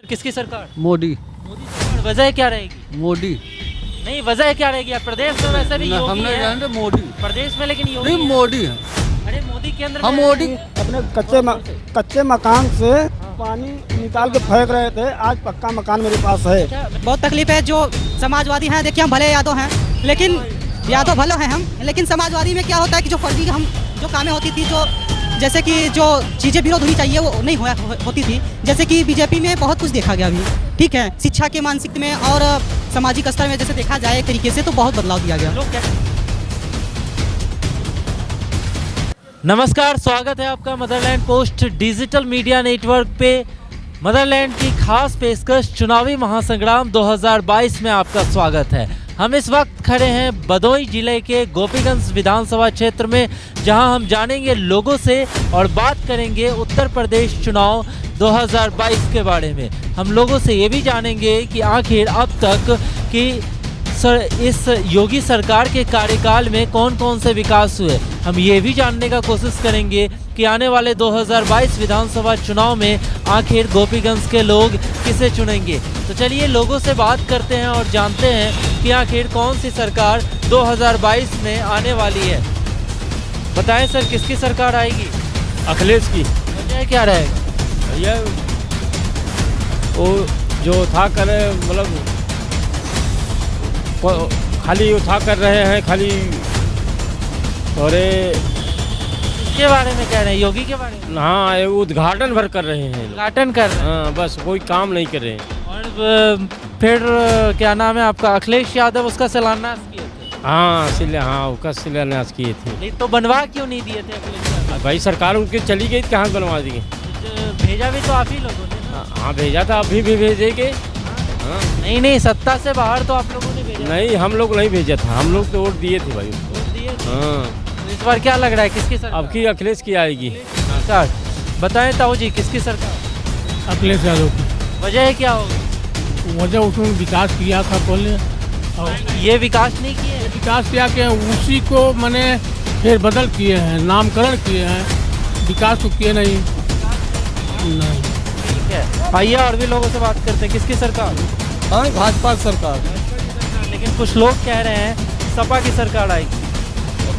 किसकी सरकार? मोदी। मोदी सरकार। वजह क्या रहेगी? मोदी नहीं, वजह क्या रहेगी? अब प्रदेश में वैसे भी योगी हमने है। जानते मोदी प्रदेश में लेकिन योगी नहीं है। मोदी है। अरे मोदी केंद्र हम में मोदी अपने कच्चे मकान से पानी निकाल के फेंक रहे थे, आज पक्का मकान मेरे पास है। बहुत तकलीफ है। जो समाजवादी हैं, देखिए हम भले यादव हैं, लेकिन यादव भले हैं हम, लेकिन समाजवादी में क्या होता है कि जो फर्जी हम जो कामें होती थी, जो जैसे कि जो चीज़ें विरोध होनी चाहिए वो नहीं होती थी। जैसे कि बीजेपी में बहुत कुछ देखा गया अभी, ठीक है, शिक्षा के मानसिक में और सामाजिक स्तर में जैसे देखा जाए एक तरीके से तो बहुत बदलाव दिया गया। लोग क्या? नमस्कार, स्वागत है आपका Motherland post digital media network पे। मदरलैंड की खास पेशकश चुनावी महासंग्राम 2022 में आपका स्वागत है। हम इस वक्त खड़े हैं भदोही जिले के गोपीगंज विधानसभा क्षेत्र में, जहां हम जानेंगे लोगों से और बात करेंगे उत्तर प्रदेश चुनाव 2022 के बारे में। हम लोगों से ये भी जानेंगे कि आखिर अब तक की इस योगी सरकार के कार्यकाल में कौन कौन से विकास हुए। हम ये भी जानने का कोशिश करेंगे कि आने वाले 2022 विधानसभा चुनाव में आखिर गोपीगंज के लोग किसे चुनेंगे। तो चलिए लोगों से बात करते हैं और जानते हैं कि आखिर कौन सी सरकार 2022 में आने वाली है। बताएं सर, किसकी सरकार आएगी? अखिलेश की। वजह क्या रहेगा? ये वो जो था करे मतलब खाली उठा कर रहे हैं खाली, और किसके बारे में कह रहे हैं? योगी के बारे में? हाँ, ये उद्घाटन भर कर रहे हैं। उद्घाटन कर रहे हैं। हाँ, बस कोई काम नहीं कर रहे हैं। और फिर क्या नाम है आपका? अखिलेश यादव, उसका शिलान्यास किए थे। हाँ, उसका शिलान्यास किए थे। नहीं तो बनवा क्यों नहीं दिए थे अखिलेश यादव? भाई सरकार उनकी चली गई, कहाँ बनवा दिए? भेजा भी तो आप ही लोगों ने ना। हाँ, भेजा था, अभी भी भेजेंगे। हाँ। नहीं, सत्ता से बाहर तो आप लोगों ने भेजा। नहीं, हम लोग नहीं भेजा था, हम लोग तो वोट दिए थे भाई। वोट दिए थे। हाँ, तो इस बार क्या लग रहा है, किसकी सरकार? अब की अखिलेश की आएगी। सरकार। बताएं ताऊ जी, किसकी सरकार? अखिलेश यादव की। वजह क्या होगी? वजह उसने विकास किया था पहले, और ये विकास नहीं किए। विकास किया कि उसी को मैंने फिर बदल किए हैं, नामकरण किए हैं, विकास तो किए नहीं। ठीक है, आइए और भी लोगों से बात करते हैं। किसकी सरकार? हाँ, भाजपा सरकार। लेकिन कुछ लोग कह रहे हैं सपा की सरकार आएगी।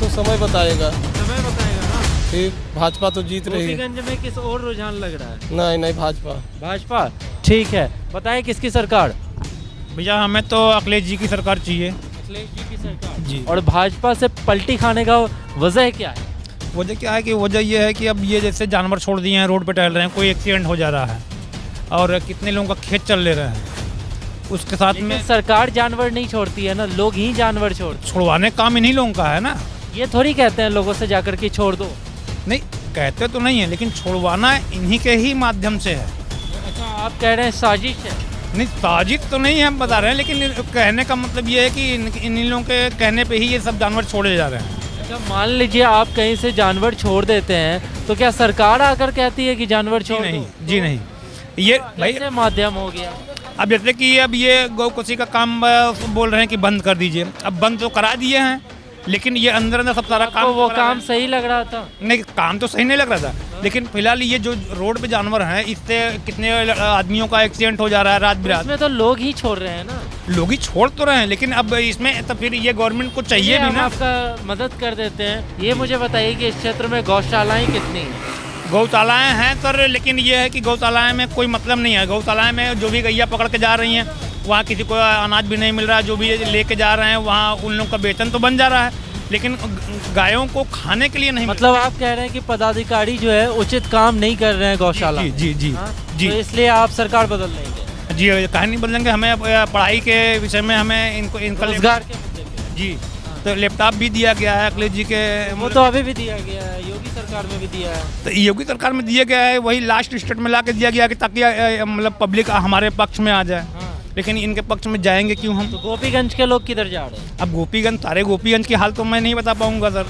तो समय बताएगा। समय बताएगा ना। ठीक, भाजपा तो जीत रही है। गोपीगंज में किस और रुझान लग रहा है? नहीं, भाजपा। भाजपा। ठीक है, बताएं किसकी सरकार? भैया हमें तो अखिलेश जी की सरकार चाहिए। अखिलेश जी की सरकार जी। और भाजपा से पलटी खाने का वजह क्या है? वजह क्या है कि वजह ये है कि अब ये जैसे जानवर छोड़ दिए हैं, रोड पे टहल रहे हैं, कोई एक्सीडेंट हो जा रहा है और कितने लोगों का खेत चल ले रहे हैं। उसके साथ में सरकार जानवर नहीं छोड़ती है ना, लोग ही जानवर छोड़ते। छुड़वाने काम इन्हीं लोगों का है ना। ये थोड़ी कहते हैं लोगों से जाकर के छोड़ दो। नहीं कहते तो नहीं है, लेकिन छुड़वाना इन्हीं के ही माध्यम से है। अच्छा, आप कह रहे हैं साजिश है? नहीं, साजिश तो नहीं है, हम बता रहे हैं, लेकिन कहने का मतलब ये है कि इन्हीं लोगों के कहने पे ही ये सब जानवर छोड़े जा रहे हैं। अच्छा, मान लीजिए आप कहीं से जानवर छोड़ देते हैं तो क्या सरकार आकर कहती है कि जानवर छोड़ नहीं, दो? जी नहीं, ये भाई कैसे माध्यम हो गया? अब जैसे कि अब ये गौकशी का काम बोल रहे हैं कि बंद कर दीजिए। अब बंद तो करा दिए हैं, लेकिन ये अंदर अंदर सब सारा काम वो करा काम रहे सही लग रहा था? हैं। नहीं, काम तो सही नहीं लग रहा था, लेकिन फिलहाल ये जो रोड पे जानवर हैं, इससे कितने आदमियों का एक्सीडेंट हो जा रहा है रात बिरात। इसमें तो लोग ही छोड़ रहे हैं ना। लोग ही छोड़ तो रहे हैं, लेकिन अब इसमें तो फिर ये गवर्नमेंट को चाहिए भी हम ना। आपका मदद कर देते हैं। ये मुझे बताइए कि इस क्षेत्र में गौशालाएं कितनी हैं? गौशालाएँ हैं सर, लेकिन ये है कि गौशालाएँ में कोई मतलब नहीं है। गौशालाएँ में जो भी गैया पकड़ के जा रही हैं, वहाँ किसी को अनाज भी नहीं मिल रहा है। जो भी लेके जा रहे हैं वहाँ उन लोगों का वेतन तो बन जा रहा है, लेकिन गायों को खाने के लिए नहीं। मतलब आप कह रहे हैं कि पदाधिकारी जो है उचित काम नहीं कर रहे हैं गौशाला में? जी जी हाँ? जी तो इसलिए आप सरकार बदल देंगे? जी, कहीं नहीं बदलेंगे। हमें पढ़ाई के विषय में हमें इनका रोजगार के मुद्दे पे? जी, तो लैपटॉप भी दिया गया है अखिलेश जी के। वो तो अभी भी दिया गया है, योगी सरकार में भी दिया है। तो योगी सरकार में दिया गया है, वही लास्ट स्टेट में ला के दिया गया कि ताकि मतलब पब्लिक हमारे पक्ष में आ जाए। हाँ। लेकिन इनके पक्ष में जाएंगे क्यों हम? तो गोपीगंज के लोग किधर जा रहे हैं? अब गोपीगंज, सारे गोपीगंज की हाल तो मैं नहीं बता पाऊंगा सर।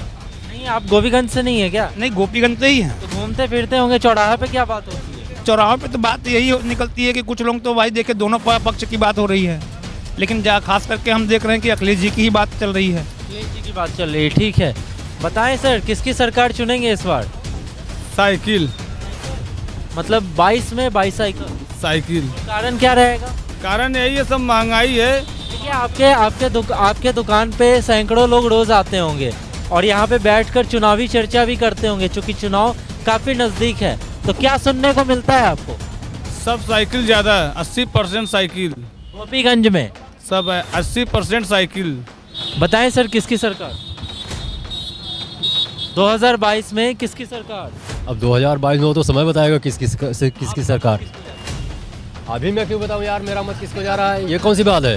नहीं, आप गोपीगंज से नहीं है क्या? नहीं, गोपीगंज से ही है। तो घूमते फिरते होंगे, चौराहे पे क्या बात होती है? चौराहों पे तो बात यही निकलती है कि कुछ लोग तो भाई देखे दोनों पक्ष की बात हो रही है, लेकिन खास करके हम देख रहे हैं कि अखिलेश जी की ही बात चल रही है। अखिलेश जी की बात चल रही है, ठीक है। बताएं सर, किसकी सरकार चुनेंगे इस बार? साइकिल। मतलब 22 में बाईसाइकिल? साइकिल। कारण क्या रहेगा? कारण यही है, सब महंगाई है। देखिए आपके दुकान पे सैकड़ों लोग रोज आते होंगे और यहाँ पे बैठकर चुनावी चर्चा भी करते होंगे, चूंकि चुनाव काफी नजदीक है, तो क्या सुनने को मिलता है आपको? सब साइकिल ज़्यादा है, 80% साइकिल। गोपीगंज में सब है 80% साइकिल। बताएं सर, किसकी सरकार 2022 में, किसकी सरकार? अब 2022 में वो तो समय बताएगा किसकी सरकार। अभी मैं क्यों बताऊं यार, मेरा मत किसको जा रहा है, ये कौन सी बात है?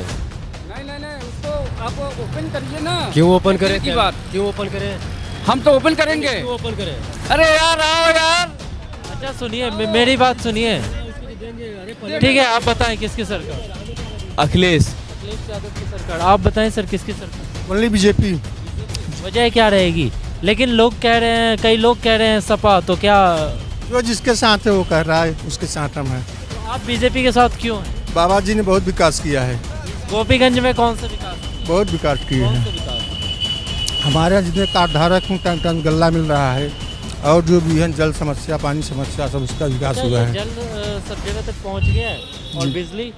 नहीं उसको आप ओपन करिए ना। क्यों ओपन करें? की बात क्यों ओपन करें? हम तो ओपन करेंगे। क्यों ओपन करें? अरे यार आओ यार। अच्छा सुनिए, मेरी बात सुनिए, ठीक है, आप बताएं किसकी सरकार? अखिलेश यादव की सरकार। आप बताएं सर, किसकी सरकार? Only BJP. वजह क्या रहेगी? लेकिन लोग कह रहे हैं, कई लोग कह रहे हैं सपा, तो क्या जो जिसके साथ है वो कह रहा है, उसके साथ हम हैं। तो आप बीजेपी के साथ क्यों हैं? बाबा जी ने बहुत विकास किया है, गोपीगंज में कौन सा विकास? बहुत विकास किए कौन हैं। सा विकास? हमारे यहाँ जितने कार्डधारक हैं टाइम टाइम गल्ला मिल रहा है, और जो भी है जल समस्या, पानी समस्या, सब उसका विकास हुआ है। जल सब जगह तक पहुंच गया है, और बिजली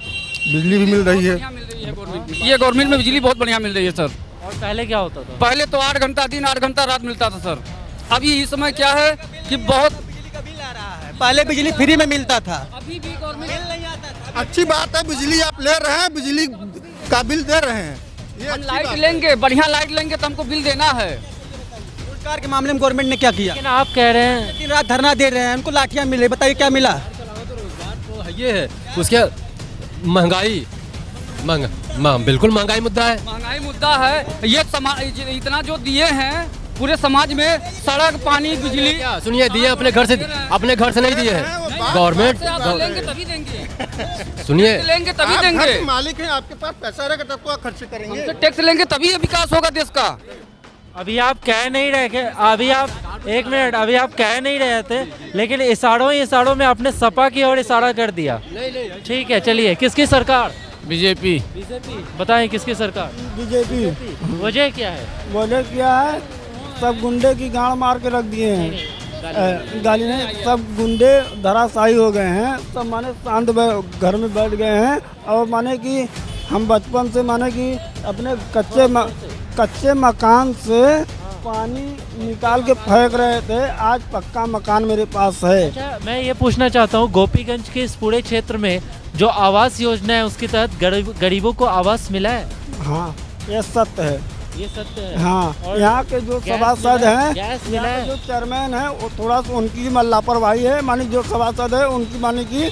बिजली भी मिल रही है। ये गवर्नमेंट में बिजली बहुत बढ़िया मिल रही है सर। और पहले क्या होता था? पहले तो 8 घंटा दिन 8 घंटा रात मिलता था सर। अभी इस समय क्या है कि बहुत पहले बिजली फ्री में मिलता था। अभी भी गवर्नमेंट अच्छी बात है, बिजली आप ले रहे हैं, बिजली का बिल दे रहे हैं, ये हम अच्छी लाइट बात है। लेंगे, बढ़िया लाइट लेंगे तो हमको बिल देना है। रोजगार के मामले में गवर्नमेंट ने क्या किया? लेकिन आप कह रहे हैं दिन रात धरना दे रहे हैं, उनको लाठियां मिले, बताइए क्या मिला? ये है उसके महंगाई बिल्कुल महंगाई मुद्दा है। महंगाई मुद्दा है। ये समाज इतना जो दिए हैं पूरे समाज में, सड़क पानी बिजली। क्या सुनिए, दिए अपने घर से नहीं दिए हैं गवर्नमेंट। लेंगे तभी देंगे। सुनिए, लेंगे तभी आप देंगे। घर के मालिक हैं, आपके पास पैसा रहेगा तब तो आप खर्च करेंगे। हमसे टैक्स लेंगे तभी ये विकास होगा देश का। अभी आप कह नहीं रहे थे, अभी आप एक मिनट, अभी आप कह नहीं रहे थे, लेकिन इशारों में आपने सपा की ओर इशारा कर दिया। ठीक है, चलिए, किसकी सरकार? बीजेपी। बताएं किसकी सरकार? बीजेपी। वजह क्या है? बोले क्या है, सब गुंडे की गाड़ मार के रख दिए हैं। गाली नहीं, सब गुंडे धराशायी हो गए हैं, सब माने शांत घर में बैठ गए हैं। और माने कि हम बचपन से माने कि अपने कच्चे मकान से पानी निकाल के फेंक रहे थे, आज पक्का मकान मेरे पास है। अच्छा, मैं ये पूछना चाहता हूँ, गोपीगंज के इस पूरे क्षेत्र में जो आवास योजना है उसके तहत गरीबों को आवास मिला है? हाँ, ये सत्य है। ये सत्य है। हाँ, और यहाँ के जो गैस सभासद मिला है? हैं, गैस मिला यहाँ है? के जो चेयरमैन है, वो थोड़ा सा उनकी लापरवाही है। मानी जो सभासद है उनकी मानी की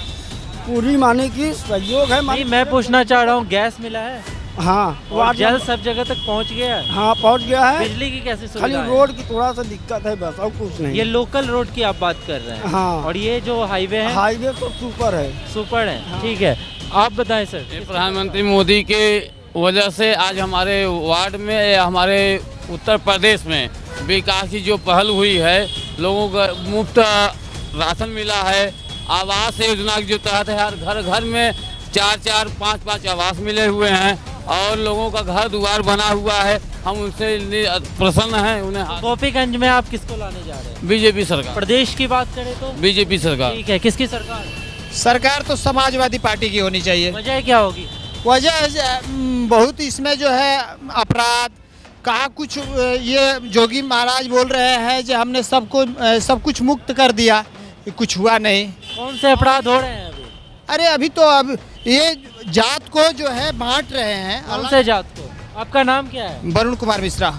पूरी मानी की सहयोग है। नहीं, मैं पूछना चाह रहा हूँ, गैस मिला है? हाँ, और जल सब जगह तक पहुँच गया है? हाँ, पहुँच गया है। बिजली की कैसी खाली सुविधा है? रोड की थोड़ा सा दिक्कत है, बस और कुछ नहीं। ये लोकल रोड की आप बात कर रहे हैं? हाँ। और ये जो हाईवे है? हाईवे तो सुपर है। सुपर है। ठीक है, आप बताएं सर। प्रधानमंत्री मोदी के वजह से आज हमारे वार्ड में, हमारे उत्तर प्रदेश में विकास की जो पहल हुई है, लोगों को मुफ्त राशन मिला है, आवास योजना के जो तहत है, हर घर घर में 4-4, 5-5 आवास मिले हुए हैं और लोगों का घर द्वार बना हुआ है। हम उनसे प्रसन्न हैं। उन्हें गोपीगंज में आप किसको लाने जा रहे हैं? बीजेपी सरकार। प्रदेश की बात करें तो बीजेपी सरकार। ठीक है, किसकी सरकार? सरकार तो समाजवादी पार्टी की होनी चाहिए। वजह क्या होगी? वजह बहुत इसमें जो है अपराध कहाँ कुछ, ये जोगी महाराज बोल रहे हैं जो हमने सब कुछ मुक्त कर दिया, कुछ हुआ नहीं। कौन से अपराध हो रहे हैं अभी? अरे अभी तो अब ये जात को जो है बांट रहे हैं। कौन से जात को? आपका नाम क्या है? वरुण कुमार मिश्रा।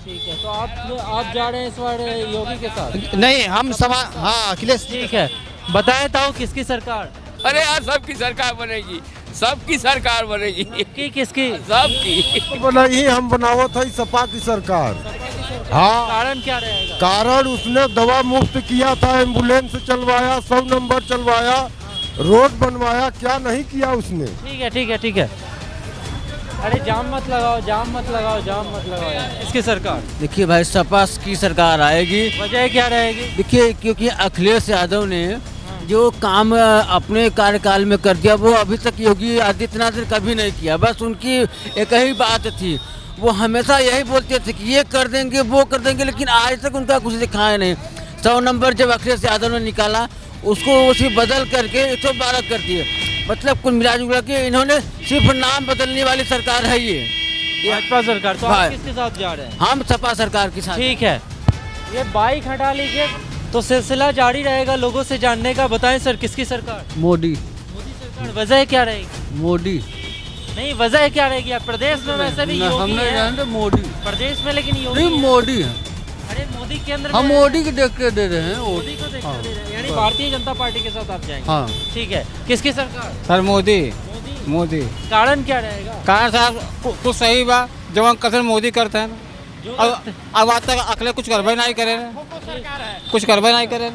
ठीक है, तो आप जा रहे हैं इस बार योगी के साथ? नहीं, हम हाँ, अखिलेश। ठीक है, बताएं तो किसकी सरकार? अरे यार, सबकी सरकार बनेगी, सबकी सरकार बनेगी। किसकी? सबकी बनाई हम बनावत है सपा की सरकार। हाँ, कारण क्या रहेगा? कारण उसने दवा मुफ्त किया था, एम्बुलेंस चलवाया, 100 नंबर चलवाया, रोड बनवाया, क्या नहीं किया उसने। ठीक है। अरे जाम मत लगाओ। इसकी सरकार? देखिए भाई, सपा की सरकार आएगी। वजह क्या रहेगी? देखिए, क्योंकि अखिलेश यादव ने जो काम अपने कार्यकाल में कर दिया, वो अभी तक योगी आदित्यनाथ ने कभी नहीं किया। बस उनकी एक ही बात थी, वो हमेशा यही बोलते थे कि ये कर देंगे, वो कर देंगे, लेकिन आज तक उनका कुछ दिखाया नहीं। 100 नंबर जब अखिलेश यादव ने निकाला, उसको उसी बदल करके 112 कर दिए। मतलब कुल मिला जुला के इन्होंने सिर्फ नाम बदलने वाली सरकार है ये भाजपा सरकार। तो हाँ। आप किसके साथ जा रहे हैं? हम सपा सरकार के साथ। ठीक है, ये बाइक हटा लीजिए, तो सिलसिला जारी रहेगा लोगों से जानने का। बताएं सर, किसकी सरकार? मोदी। मोदी सरकार। वजह क्या रहेगी? मोदी नहीं, वजह क्या रहेगी? आप प्रदेश में वैसे भी योगी हमने है। जानते मोदी प्रदेश में लेकिन योगी नहीं, है। मोदी है। अरे मोदी केंद्र हम में मोदी को देख के दे रहे हैं। मोदी को देख कर दे रहे हैं। यानी भारतीय जनता पार्टी के साथ आप जाएंगे। हाँ। ठीक है, किसकी सरकार? सर मोदी। मोदी। मोदी कारण क्या रहेगा? कहाँ साहब कुछ सही बा जवान कसर मोदी करते हैं। जो अब आज तक अगले कुछ करबे नहीं करे, कुछ करबे नहीं करे।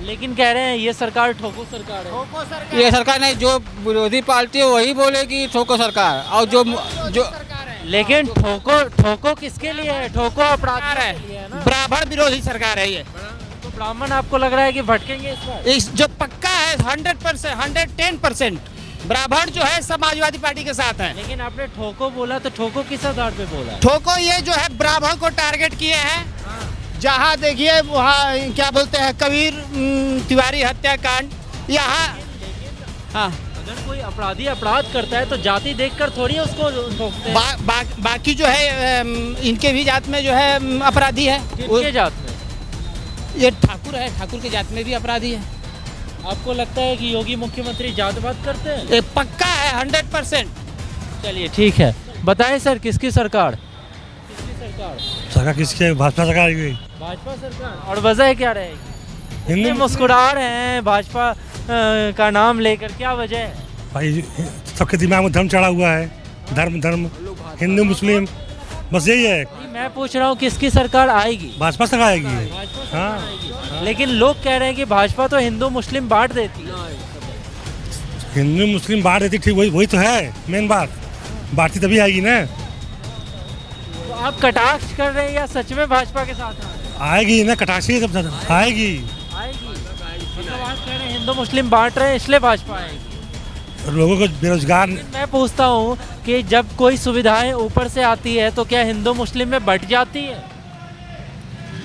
लेकिन कह रहे हैं ये सरकार ठोको सरकार है। ये सरकार नहीं, जो विरोधी पार्टी है वही बोलेगी ठोको सरकार। और जो लेकिन ठोको किसके लिए है? ठोको अपराध है, ब्राह्मण विरोधी सरकार है ये। तो ब्राह्मण आपको लग रहा है कि भटकेंगे इस बार? इस जो पक्का है 100%, 110% ब्राह्मण जो है समाजवादी पार्टी के साथ है। लेकिन आपने ठोको बोला, तो ठोको किस आधार पे बोला? ठोको ये जो है ब्राह्मण को टारगेट किए हैं। जहाँ देखिए वहाँ क्या बोलते हैं, कबीर तिवारी हत्याकांड। यहाँ हाँ, अगर कोई अपराधी अपराध करता है तो जाति देखकर थोड़ी उसको ठोकते हैं। बाकी जो है इनके भी जात में जो है अपराधी है। किसके जात में? ये ठाकुर है, ठाकुर के जात में भी अपराधी है। आपको लगता है कि योगी मुख्यमंत्री जातवाद करते हैं? ये पक्का है 100%। चलिए ठीक है, बताएं सर, किसकी सरकार? किसकी सरकार? सरकार किसकी है? भाजपा सरकार की। भाजपा सरकार। और वजह क्या रहेगी? हिंदू मुस्कुरा रहे हैं भाजपा का नाम लेकर, क्या वजह है? भाई सबके दिमाग में धर्म चढ़ा हुआ है। धर्म हिंदू मुस्लिम, बस यही है। मैं पूछ रहा हूँ किसकी सरकार आएगी? भाजपा सरकार आएगी। भाजपा सरकार हाँ। आएगी। लेकिन लोग कह रहे हैं कि भाजपा तो हिंदू मुस्लिम बांट देती है। हिंदू मुस्लिम बांट देती, ठीक वही तो है मेन बात। बांटती तभी आएगी ना। तो आप कटाक्ष कर रहे हैं या सच में भाजपा के साथ आएगी ना, कटाक्षी सब आएगी। मतलब आप कह रहे हैं हिंदू मुस्लिम बांट रहे हैं इसलिए भाजपा आएगी। लोगों को बेरोजगार। मैं पूछता हूँ कि जब कोई सुविधाएं ऊपर से आती है तो क्या हिंदू मुस्लिम में बट जाती है?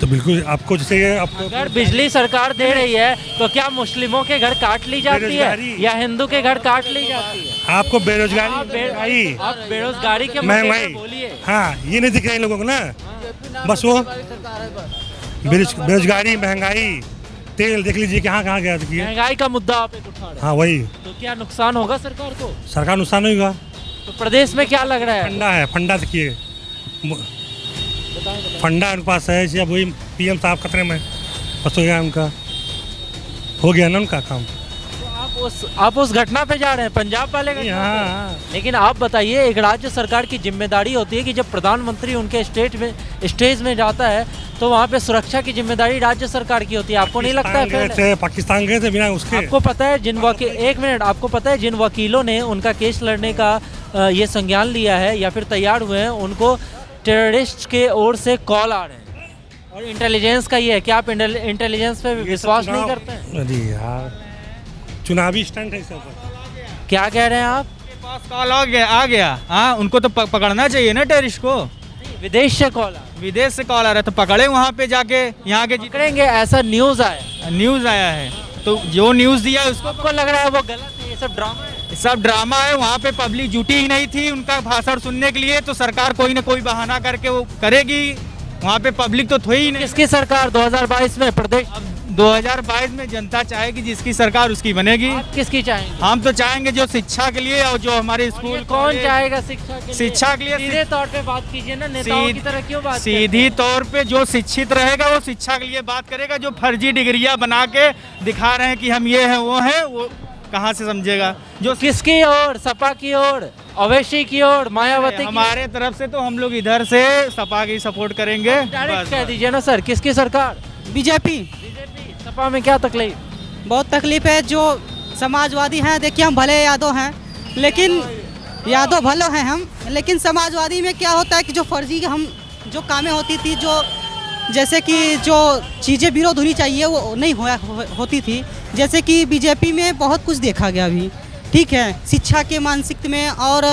तो बिल्कुल आपको जैसे आपको अगर बिजली सरकार दे रही है तो क्या मुस्लिमों के घर काट ली जाती है या हिंदू के घर काट ली जाती है? आपको बेरोजगारी आप बेरोजगारी के महंगाई बोलिए। हाँ, ये नहीं दिख रहा है लोगों को ना। बस वो बेरोजगारी, महंगाई, तेल देख लीजिए कहाँ गया। महंगाई का मुद्दा आप एक उठा रहे हैं। हाँ वही। तो क्या नुकसान होगा सरकार को? सरकार नुकसान नहीं होगा। तो प्रदेश में क्या लग रहा है? फंडा है, फंडा देखिए, फंडा उनके पास है। जब वही पीएम साहब खतरे में, बस हो गया उनका, हो गया ना उनका काम। तो आप उस घटना पे जा रहे हैं, पंजाब वाले घटना पे। लेकिन आप बताइए, एक राज्य सरकार की जिम्मेदारी होती है कि जब प्रधानमंत्री उनके स्टेज में जाता है तो वहाँ पे सुरक्षा की जिम्मेदारी राज्य सरकार की होती है। आपको नहीं लगता है? पाकिस्तान गए थे बिना उसके। आपको पता है एक मिनट, आपको पता है जिन वकीलों ने उनका केस लड़ने का ये संज्ञान लिया है या फिर तैयार हुए हैं, उनको टेररिस्ट के ओर से कॉल आ रहे हैं। और इंटेलिजेंस का ये है कि आप इंटेलिजेंस पे विश्वास नहीं करते हैं? अरे यार, चुनावी स्टंट है सब। क्या कह रहे हैं आप? पास कॉल आ गया। हाँ, उनको तो पकड़ना चाहिए ना टेररिस्ट को। विदेश से कॉल आ, विदेश से कॉल आ रहा है तो पकड़े वहाँ पे जाके, यहाँ के पकड़ेंगे, ऐसा न्यूज आया है। तो जो न्यूज दिया है उसको आपको लग रहा है वो गलत है? ये सब ड्रामा है। सब ड्रामा है। वहाँ पे पब्लिक जुटी ही नहीं थी उनका भाषण सुनने के लिए, तो सरकार कोई ना कोई बहाना करके वो करेगी। वहाँ पे पब्लिक तो थी ही नहीं। किसकी सरकार 2022 में प्रदेश? 2022 में जनता चाहेगी जिसकी सरकार उसकी बनेगी। आप किसकी चाहेंगे? हम तो चाहेंगे जो शिक्षा के लिए और जो हमारे स्कूल। कौन चाहेगा शिक्षा के लिए? शिक्षा के लिए सीधे तौर पे बात कीजिए ना, नेताओं की तरह क्यों बात? सीधी तौर पे जो शिक्षित रहेगा वो शिक्षा के लिए बात करेगा। जो फर्जी डिग्रियां बना के दिखा रहे हैं कि हम ये हैं वो हैं, वो कहाँ से समझेगा? जो किसकी ओर? सपा की ओर, अवैसी की ओर, मायावती? हमारे तरफ से तो हम लोग इधर से सपा की सपोर्ट करेंगे। डायरेक्ट कह दीजिए ना सर, किसकी सरकार? बीजेपी। सपा में क्या तकलीफ? बहुत तकलीफ है। जो समाजवादी हैं, देखिए हम भले यादव हैं, लेकिन यादव भले हैं हम, लेकिन समाजवादी में क्या होता है कि जो फर्जी हम जो कामें होती थी, जो जैसे कि जो चीज़ें विरोध होनी चाहिए वो नहीं होती थी। जैसे कि बीजेपी में बहुत कुछ देखा गया अभी, ठीक है, शिक्षा के मानसिकता में और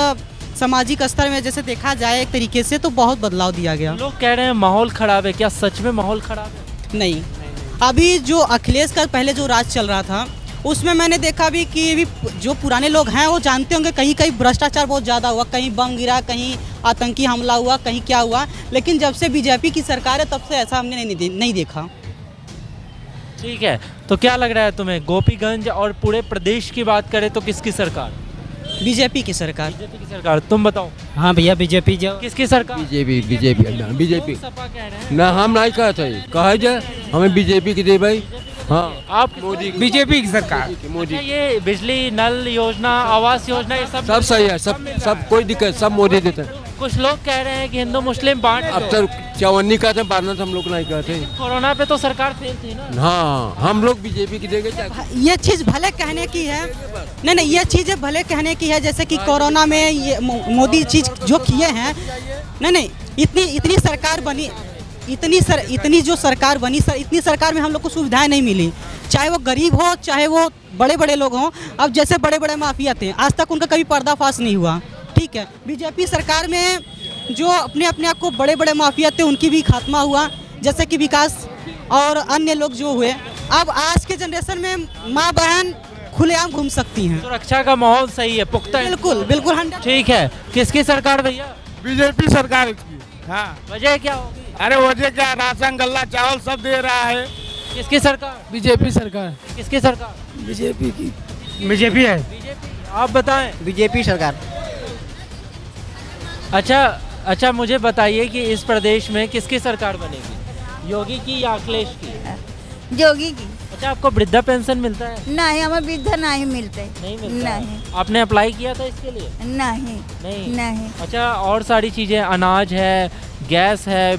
सामाजिक स्तर में जैसे देखा जाए एक तरीके से तो बहुत बदलाव दिया गया। लोग कह रहे हैं माहौल खराब है, क्या सच में माहौल खराब है? नहीं, अभी जो अखिलेश का पहले जो राज चल रहा था उसमें मैंने देखा भी कि भी जो पुराने लोग हैं वो जानते होंगे कहीं कहीं भ्रष्टाचार बहुत ज़्यादा हुआ, कहीं बम गिरा, कहीं आतंकी हमला हुआ, कहीं क्या हुआ। लेकिन जब से बीजेपी की सरकार है तब से ऐसा हमने नहीं देखा। ठीक है, तो क्या लग रहा है तुम्हें, गोपीगंज और पूरे प्रदेश की बात करें तो किसकी सरकार? बीजेपी की सरकार। बीजेपी की सरकार। तुम बताओ। हाँ भैया बीजेपी जो किसकी सरकार? बीजेपी सपा कह रहे हैं। ना हम नहीं कहते कहे जाए हमें बीजेपी की दे भाई। हाँ आप मोदी बीजेपी की सरकार। अच्छा, ये बिजली नल योजना, आवास योजना, ये सब सब सही है, सब कोई दिक्कत सब मोदी देते हैं। कुछ लोग कह रहे हैं कि हिंदू मुस्लिम बांट अब तो चवन्नी कहते हैं, बारना हम लोग नहीं कहते। कोरोना पे तो सरकार फेल थी ना। हाँ हम लोग बीजेपी की देंगे। ये चीज़ भले कहने की है, नहीं ये चीज़ भले कहने की है, जैसे कि कोरोना में ये मोदी चीज़ जो किए हैं, नहीं इतनी सरकार बनी, इतनी जो सरकार बनी इतनी सरकार में हम लोग को सुविधाएं नहीं मिली, चाहे वो गरीब हो चाहे वो बड़े बड़े लोग हों। अब जैसे बड़े बड़े माफिया थे, आज तक उनका कभी पर्दाफाश नहीं हुआ। ठीक है, बीजेपी सरकार में जो अपने आप को बड़े बड़े माफिया थे उनकी भी खात्मा हुआ, जैसे कि विकास और अन्य लोग जो हुए। अब आज के जनरेशन में माँ बहन खुलेआम घूम सकती हैं। सुरक्षा का माहौल सही है, पुख्ता है। बिल्कुल 100। ठीक है, किसकी सरकार भैया? बीजेपी सरकार की। हाँ, वजह क्या होगी? अरे वजह क्या, राशन गल्ला चावल सब दे रहा है। किसकी सरकार? बीजेपी सरकार। किसकी सरकार? बीजेपी की। बीजेपी है। बीजेपी। आप बताएं। बीजेपी सरकार। अच्छा, मुझे बताइए कि इस प्रदेश में किसकी सरकार बनेगी, योगी की या अखिलेश की? योगी की। अच्छा, आपको वृद्धा पेंशन मिलता है? नहीं, हमें वृद्धा नहीं मिलते। नहीं मिलता? नहीं। आपने अप्लाई किया था इसके लिए? नहीं। अच्छा, और सारी चीज़ें, अनाज है, गैस है,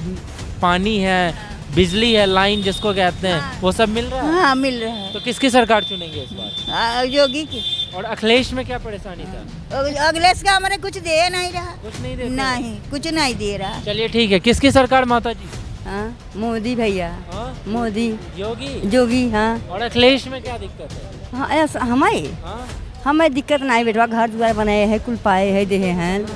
पानी है, बिजली है, लाइन जिसको कहते हैं, वो सब मिल रहा है? हाँ मिल रहा है। तो किसकी सरकार चुनेंगे इस बार? योगी की। और अखिलेश में क्या परेशानी था? अखिलेश का हमारे कुछ दे नहीं रहा। कुछ नहीं दे? नहीं, कुछ नहीं दे रहा। चलिए ठीक है, किसकी सरकार माता जी? हाँ, मोदी भैया। हाँ? मोदी। योगी। हाँ। और अखिलेश में क्या दिक्कत है? हाँ, हमें दिक्कत नहीं बेटवा, घर द्वार बनाए हैं, कुल पाए है दे हैं।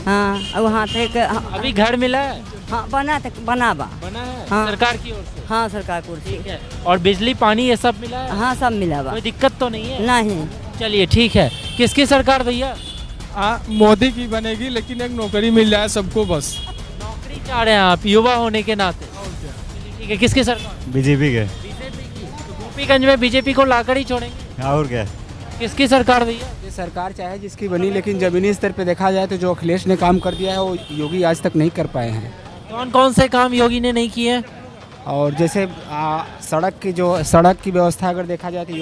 हाँ, और वहाँ तक अभी घर मिला है? हाँ, बना है। हाँ, सरकार की ओर से? हाँ, सरकार की ओर से। ठीक है, और बिजली पानी ये सब मिला है? हाँ, सब मिला हुआ। कोई दिक्कत तो नहीं है? नहीं। चलिए ठीक है, किसकी सरकार भैया? मोदी की बनेगी, लेकिन एक नौकरी मिल जाए सबको बस। नौकरी चाह रहे हैं आप युवा होने के नाते? ठीक है, किसकी सरकार? बीजेपी के। बीजेपी की। तो गोपीगंज में बीजेपी को लाकर ही छोड़ेंगे? और क्या? किसकी सरकार भैया? सरकार चाहे जिसकी बनी, लेकिन जमीनी स्तर पे देखा जाए तो जो अखिलेश ने काम कर दिया है वो योगी आज तक नहीं कर पाए हैं। कौन कौन से काम योगी ने नहीं किए? और जैसे सड़क की व्यवस्था अगर देखा जाए तो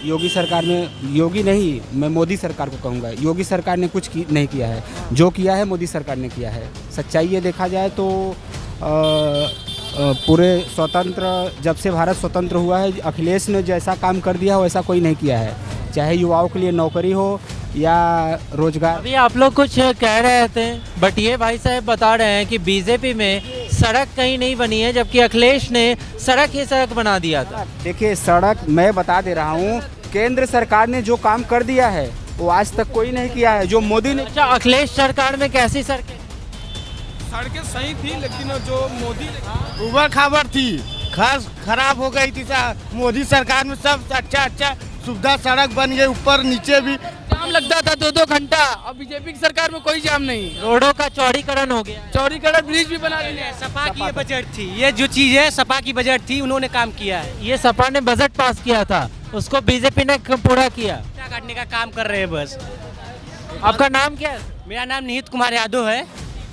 योगी सरकार में, योगी नहीं मैं मोदी सरकार को कहूँगा, योगी सरकार ने कुछ नहीं किया है। जो किया है मोदी सरकार ने किया है। सच्चाई ये देखा जाए तो पूरे जब से भारत स्वतंत्र हुआ है, अखिलेश ने जैसा काम कर दिया वैसा कोई नहीं किया है, चाहे युवाओं के लिए नौकरी हो या रोजगार। अभी आप लोग कुछ कह रहे थे, बट ये भाई साहब बता रहे हैं कि बीजेपी में सड़क कहीं नहीं बनी है, जबकि अखिलेश ने सड़क ही सड़क बना दिया था। देखिए, सड़क मैं बता दे रहा हूँ, केंद्र सरकार ने जो काम कर दिया है वो आज तक कोई नहीं किया है, जो मोदी ने। अच्छा, अखिलेश सरकार में कैसी सड़कें? सड़कें सही थी, लेकिन जो मोदी उबड़ खाबड़ थी, खास खराब हो गई थी। मोदी सरकार में सब अच्छा सुविधा सड़क बन गई, ऊपर नीचे भी। जाम लगता था 2-2 घंटा, अब बीजेपी की सरकार में कोई जाम नहीं। रोडों का चौड़ीकरण हो गया, चौड़ीकरण, ब्रिज भी बना दिए। सपा की बजट थी, ये जो चीज है सपा की बजट थी, उन्होंने काम किया है। ये सपा ने बजट पास किया था, उसको बीजेपी ने पूरा किया। काटने का काम कर रहे हैं बस। आपका नाम क्या है? मेरा नाम निहित कुमार यादव है।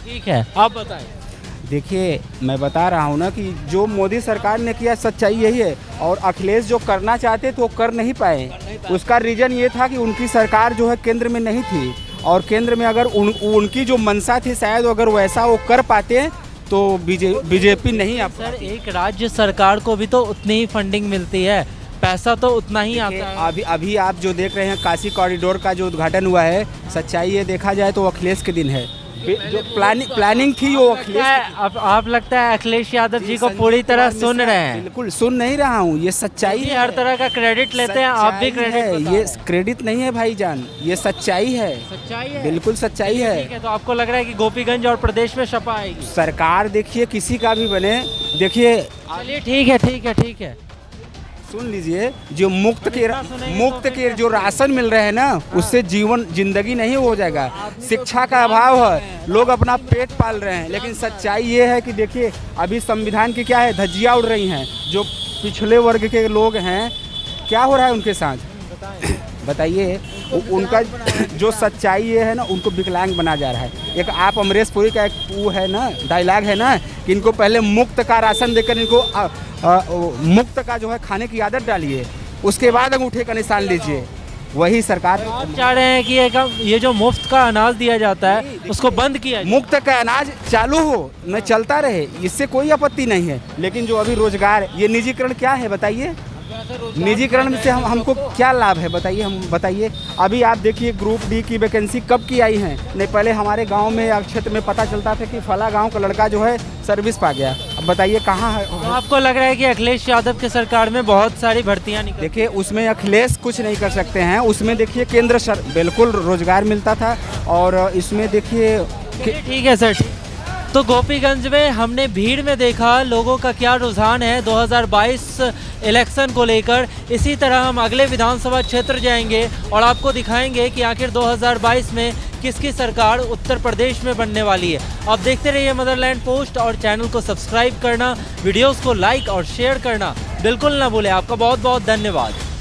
ठीक है, आप बताएं। देखिए, मैं बता रहा हूँ ना कि जो मोदी सरकार ने किया सच्चाई यही है, और अखिलेश जो करना चाहते थे वो कर नहीं पाए। उसका रीज़न ये था कि उनकी सरकार जो है केंद्र में नहीं थी, और केंद्र में अगर उनकी जो मंशा थी, शायद अगर वैसा वो कर पाते तो बीजेपी नहीं। अब सर, एक राज्य सरकार को भी तो उतनी ही फंडिंग मिलती है, पैसा तो उतना ही आता है। अभी आप जो देख रहे हैं काशी कॉरिडोर का जो उद्घाटन हुआ है, सच्चाई ये देखा जाए तो अखिलेश के दिन है। जो प्लानिंग थी वो अखिलेश। अब आप लगता है अखिलेश यादव जी को पूरी तरह सुन रहे हैं? बिल्कुल सुन नहीं रहा हूँ, ये सच्चाई है। हर तरह का क्रेडिट लेते हैं, आप भी क्रेडिट। ये क्रेडिट नहीं है भाईजान, ये सच्चाई है। सच्चाई है, बिल्कुल सच्चाई है। ठीक है, तो आपको लग रहा है कि गोपीगंज और प्रदेश में सपा आएगी? सरकार देखिए किसी का भी बने, देखिए। चलिए ठीक है। सुन लीजिए, जो मुफ्त के जो राशन मिल रहे हैं ना, उससे जिंदगी नहीं हो जाएगा। शिक्षा का अभाव है, लोग अपना पेट पाल रहे हैं। लेकिन सच्चाई ये है कि देखिए अभी संविधान की क्या है, धज्जियाँ उड़ रही हैं। जो पिछले वर्ग के लोग हैं, क्या हो रहा है उनके साथ बताइए। उनका जो सच्चाई ये है ना, उनको विकलांग बना जा रहा है। एक आप अमरीश पुरी का एक वो है ना, डायलॉग है ना कि इनको पहले मुफ्त का राशन देकर इनको मुफ्त का जो है खाने की आदत डालिए, उसके बाद अंगूठे का निशान लीजिए। वही सरकार आप चाह रहे हैं कि ये जो मुफ्त का अनाज दिया जाता है उसको बंद किया जाए। मुफ्त का अनाज चालू हो, न चलता रहे, इससे कोई आपत्ति नहीं है। लेकिन जो अभी रोजगार, ये निजीकरण क्या है बताइए। निजीकरण से हमको क्या लाभ है बताइए, हम बताइए। अभी आप देखिए ग्रुप डी की वैकेंसी कब की आई है, नहीं पहले हमारे गांव में या क्षेत्र में पता चलता था कि फला गांव का लड़का जो है सर्विस पा गया। अब बताइए कहाँ है। तो आपको लग रहा है कि अखिलेश यादव की सरकार में बहुत सारी भर्तियाँ निकली? देखिए उसमें अखिलेश कुछ नहीं कर सकते हैं, उसमें देखिए केंद्र बिल्कुल रोजगार मिलता था। और इसमें देखिए ठीक है सर। तो गोपीगंज में हमने भीड़ में देखा लोगों का क्या रुझान है 2022 इलेक्शन को लेकर। इसी तरह हम अगले विधानसभा क्षेत्र जाएंगे और आपको दिखाएंगे कि आखिर 2022 में किसकी सरकार उत्तर प्रदेश में बनने वाली है। अब देखते रहिए मदरलैंड पोस्ट और चैनल को सब्सक्राइब करना, वीडियोस को लाइक और शेयर करना बिल्कुल ना भूलें। आपका बहुत बहुत धन्यवाद।